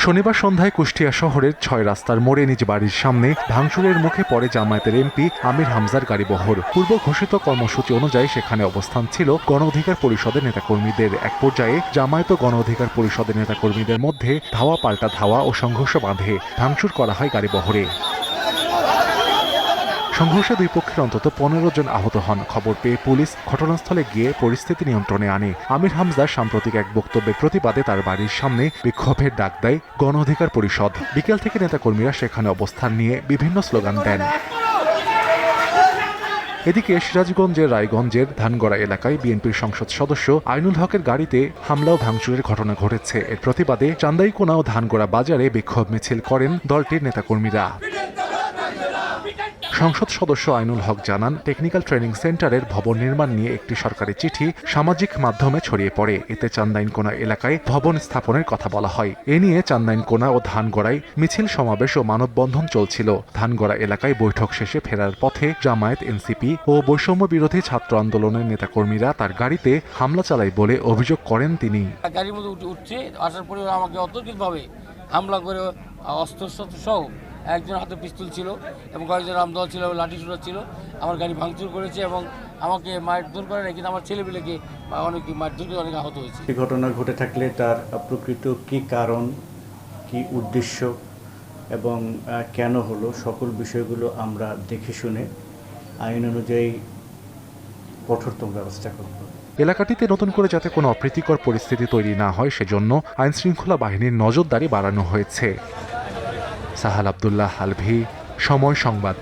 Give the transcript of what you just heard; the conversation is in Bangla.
শনিবার সন্ধ্যায় কুষ্টিয়া শহরের ৬ রাস্তার মোড়ে নিজ বাড়ির সামনে ভাঙচুরের মুখে পড়ে জামায়াতের এমপি আমির হামজার গাড়িবহর। পূর্ব ঘোষিত কর্মসূচি অনুযায়ী সেখানে অবস্থান ছিল গণ অধিকার পরিষদের নেতাকর্মীদের। এক পর্যায়ে জামায়াত ও গণ অধিকার পরিষদের নেতাকর্মীদের মধ্যে ধাওয়া পাল্টা ধাওয়া ও সংঘর্ষ বাঁধে ভাঙচুর করা হয় গাড়িবহরে। সংঘর্ষে দুই পক্ষের অন্তত ১৫ জন আহত হন। খবর পেয়ে পুলিশ ঘটনাস্থলে গিয়ে পরিস্থিতি নিয়ন্ত্রণে আনে। আমির হামজার সাম্প্রতিক এক বক্তব্যের প্রতিবাদে তার বাড়ির সামনে বিক্ষোভের ডাক দেয় গণ অধিকার পরিষদ। বিকেল থেকে নেতাকর্মীরা সেখানে অবস্থান নিয়ে বিভিন্ন স্লোগান দেন। এদিকে সিরাজগঞ্জের রায়গঞ্জের ধানগড়া এলাকায় বিএনপির সংসদ সদস্য আইনুল হকের গাড়িতে হামলা ও ভাঙচুরের ঘটনা ঘটেছে। এর প্রতিবাদে চান্দাইকোনা ও ধানগড়া বাজারে বিক্ষোভ মিছিল করেন দলটির নেতাকর্মীরা। সংসদ সদস্য আইনুল হক জানান, টেকনিক্যাল ট্রেনিং সেন্টারের ভবন নির্মাণ নিয়ে একটি সরকারি চিঠি সামাজিক মাধ্যমে ছড়িয়ে পড়ে। এতে চান্দাইনকোনা এলাকায় ভবন স্থাপনের কথা বলা হয়। এ নিয়ে চান্দাইনকোনা ও ধানগড়ায় মিছিল সমাবেশ ও মানববন্ধন চলছিল। ধানগড়া এলাকায় বৈঠক শেষে ফেরার পথে জামায়াত, এনসিপি ও বৈষম্য বিরোধী ছাত্র আন্দোলনের নেতাকর্মীরা তার গাড়িতে হামলা চালায় বলে অভিযোগ করেন তিনি। গাড়ির মধ্যে উঠছে, আসার পরে আমাকে অতর্কিতভাবে হামলা করে অস্ত্রশস্ত্র সহ, একজন হাতে পিস্তল ছিল এবং কয়েকজন রামদল ছিল, লাঠি ছোড়া ছিল, আমার গাড়ি ভাঙচুর করেছে এবং আমাকে মারধর করে না, কিন্তু আমার ছেলেপিলেকে অনেক মারধর করে অনেক আহত হয়েছে। এই ঘটনা ঘটে থাকলে তার প্রকৃত কি কারণ, কি উদ্দেশ্য এবং কেন হলো, সকল বিষয়গুলো আমরা দেখে শুনে আইন অনুযায়ী কঠোরতম ব্যবস্থা করব। এলাকাটিতে নতুন করে যাতে কোনো অপ্রীতিকর পরিস্থিতি তৈরি না হয় সেজন্য আইনশৃঙ্খলা বাহিনীর নজরদারি বাড়ানো হয়েছে। সাহাল আব্দুল্লাহ আলভি, সময় সংবাদ।